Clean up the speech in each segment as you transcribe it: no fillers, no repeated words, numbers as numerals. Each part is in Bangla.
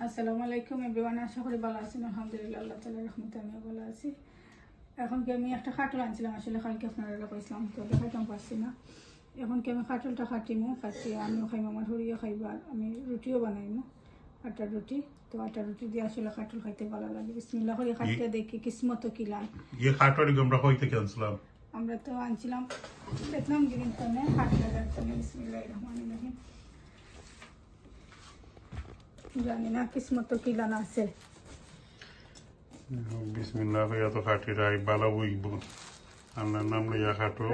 আসসালামু আলাইকুম এভরিওয়ান, আশা করি ভালো আছেন। আলহামদুলিল্লাহ, আল্লাহ তাআলার রহমতে আমিও ভালো আছি। এখন কি আমি একটা খাটল আনছিলাম, আসলে কালকে আপনারা কইছিলাম তো দেখাইতাম পারছি না। এখন কি আমি খাটলটা কাটিয়ে আমিও খাইম, আমার হরিও খাইব, আর আমি রুটিও বানাইমো, আটার রুটি। তো আটার রুটি দিয়ে আসলে খাটল খাইতে ভালো লাগে। বিসমিল্লাহ করে খাইতে দেখি কিসমত কিলাম। খাটল আমরা কইতে আনছিলাম, আমরা তো আনছিলাম বেতনাম গিরিন তনে খাটলের তনে। বিসমিল্লাহির রহমানির রহিম। জানি না কিসমত কিলান আছে। বিসমিল্লাহ কইয়া তো খাটি রাই বালা বইব। আমার নাম লইয়া খাটো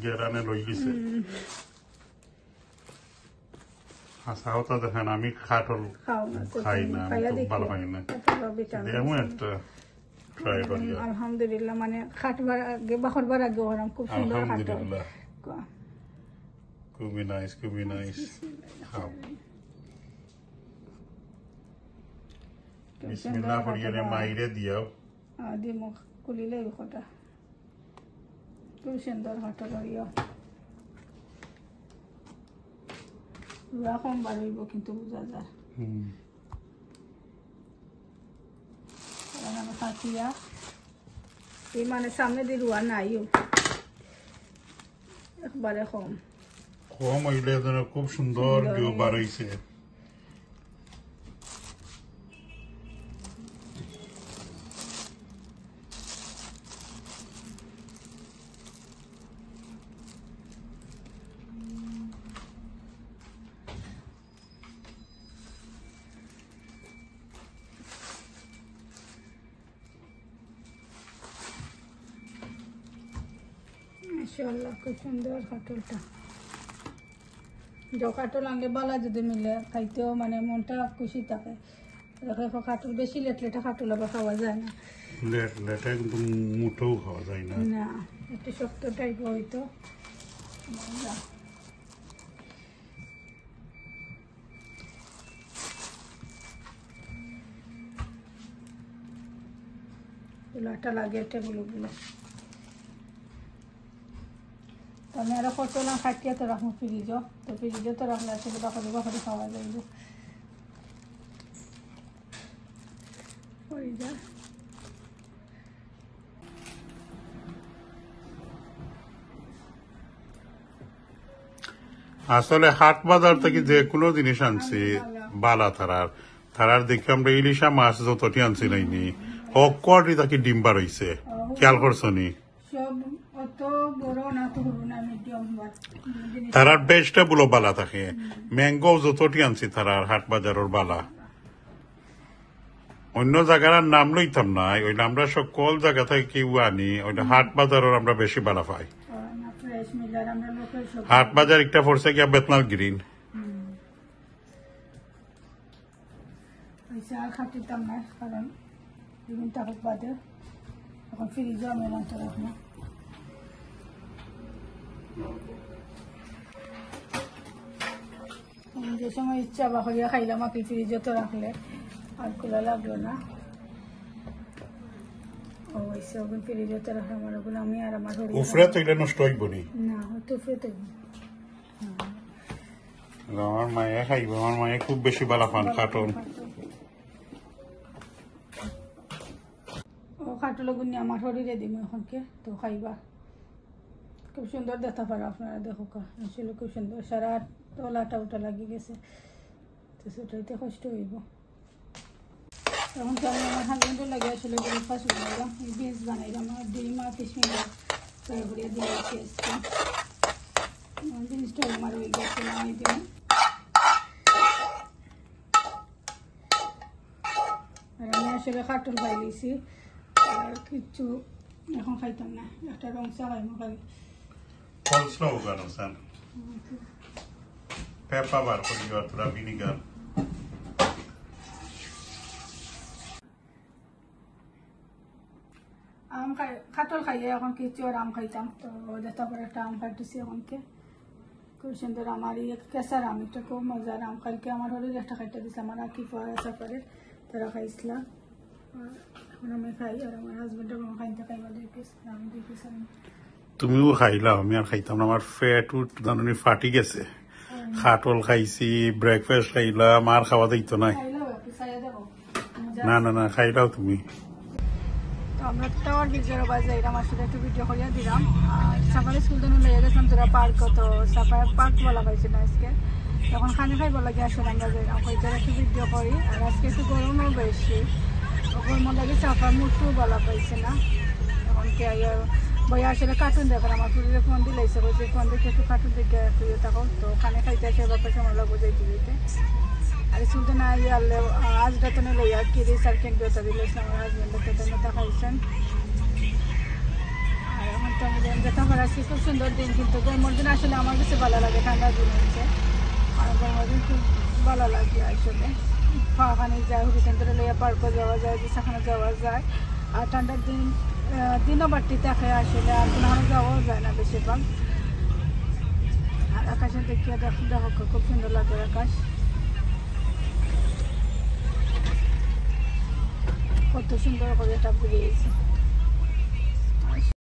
গেরানে লই গেছে। হাসাও তো দেখেন আমি খাটল খাই না, আমি তো ভালো পাই না। এমন একটা ট্রাই করি। আলহামদুলিল্লাহ, মানে খাটবার আগে বাখরবার আগে ওরকম খুব সুন্দর খাটল। খুবই নাইস, খুবই নাইস। খাও বিসমিল্লাহ করিয়ে মাইরে দিয়াও দিমু কুলিলে কথা খুব সুন্দর খাটল করিও। রুয়া কম বাড়িব কিন্তু বোঝা যায়। আমি খাটিয়া এই মানে সামনে দিয়ে রুয়া নাইও, একবারে কম কম হইলে যেন খুব সুন্দর ভিউ বাড়াইছে। মাশাআল্লাহ, খুব সুন্দর খাটলটা। খাটল আনলে বালা যদি মিলে খাইতেও মানে মনটা খুশি থাকে। খাটল বেশি লেটলেটা খাটল আবার খাওয়া যায় না। লেটলেটা কিন্তু মুঠেও খাওয়া যায় না। না, একটু শক্ত টাইপ হইতো। চুলাটা লাগে টেবিলগুলো। আমি আরো কতলা খাটিয়া তো রাখবো ফ্রিজও, তো ফ্রিজে তো রাখলে আসলে বাকরি বাকরি খাওয়া যাইব। আসলে হাট বাজার থেকে যে কোনো জিনিস আনছি বালা থারার দেখে আমরা ইলিশা মাছ যতটি আনছি নাইনি অকটি তাকে ডিম্বা রয়েছে, খেয়াল করছো নি? তারার ভেজিটেবল বালা থাকে, ম্যাঙ্গো যতটি আনছি তারার হাট বাজারের বালা। অন্য জায়গার নাম লইতাম না, ওইটা আমরা সকল জায়গা থেকে কেউ আনি, ওইটা হাট বাজারের আমরা বেশি বালা পাই। হাট বাজার একটা পড়ছে গিয়া বেতনাল গ্রিন। আর খাটিতাম না, কারণ বিভিন্ন টাকা বাদে এখন ফ্রিজও আমি রাখতে রাখবো। যে সময় ইচ্ছা বা করিয়া খাইলাম, আকি ফ্রিজে তো রাখলে আর খোলা লাগলো না। অবশ্যই ওখানে ফ্রিজে তো রাখলাম, আর ওখানে আমি আর আমার উফরে তো এটা নষ্ট হইব নি না, হয়তো উফরে তো আমার মায়ে খাইব। আমার মায়ে খুব বেশি বালা পান খাটল। ও খাটল গুনি আমার শরীরে দিব এখনকে, তো খাইবা। খুব সুন্দর দেখতে পারো আপনারা, দেখো আসলে খুব সুন্দর। সারা তলাটা উটা লাগিয়ে গেছে, তো সেটাইতে কষ্ট হইব। তখন তো আমি আমার হাজবেন্ডের লাগে আসলে ব্রেকফাস্ট বানাইলাম, বিনস বানাইলাম, আর ডিম আর কিশমিশ ফ্রাই করে দিয়েছি আজকে। জিনিসটা আমার হয়ে গেছে, আমি দিলাম। আর আমি আসলে খাটল খাই দিয়েছি, আর কিচ্ছু এখন খাইতাম না। একটা রং চা খাইমো খালি। পেপার বার করে দিবা, তোরা ভিনিগার। আম খাই, খাটল খাইয়ে এখন কিছু আর আম খাইতাম, তো দেখতে পরে একটা আম কাটতেছি এখনকে। খুব সুন্দর আমার ইয়ে কেঁচার আম, এটা খুব মজার আম। কালকে আমার হলে একটা খাইতে দিয়েছিলাম, আমার কি সাফারে তারা খাইছিলাম। এখন আমি খাই, আর আমার হাজবেন্ডও খাইতে খাইবা 2 পিস, আমি 2 পিস। তুমিও খাইলাম, আমি আর খাইতাম না। আমার ফ্যাট জানি ফাটি গেছে। খাটল খাইছি, ব্রেকফাস্ট খাইলাম, আর খাওয়া দিত নাই। খাইলেও একটু চাইয়া দেবো না খাইলাও তুমি। তো আমরা টাওয়ার ব্রিজের বাজে এরকম আসলে একটু ভিডিও করিয়া দিলাম। আর সকালে স্কুল তো লেগে গেছিলাম তোরা পার্ক, তো সাফার পার্ক বলা পাইছি না আজকে, এখন খানি খাইব লাগে আসলে আমরা যাইলাম কইতে একটু ভিডিও করি। আর আজকে একটু গরমও বেশি, গরম লাগে সাফার মুখও বলা পাইছে না। এখন কে বইয়া আসলে কার্টুন দেখেন, আমার পুরীরে ফোন দিলাইছে, বলছে ফোন দেখে একটু কার্টুন দেখে শুয়ে থাকো। তো খানে খাইতে আসে বাপের সময় লাগবো যাইতে দিতে। আর স্কুলতে না গিয়ে আনলে আজটা তো নিলে আর কিরিস আর কেক বেতা দিলেছিলাম আমার হাজব্যান্ডের খেতে নেতা খাইছেন। আর এখন তো আমি যেটা আমার আজকে খুব সুন্দর দিন, কিন্তু গরমের দিন আসলে আমার কাছে ভালো লাগে, ঠান্ডার দিন হচ্ছে। আর গরমের দিন খুব ভালো লাগে আসলে, খাওয়াখানি যায়, হুড়িখান ধরে লইয়া পার্কও যাওয়া যায়, বিশাখানে যাওয়া যায়। আর ঠান্ডার দিনও বাড়তি দেখে আসলে, আর কোনো যাওয়াও যায় না বেশিরভাগ। আর আকাশে দেখিয়ে দেখো খুব সুন্দর লাগে আকাশ, কত সুন্দর করে এটা বুঝিয়েছে।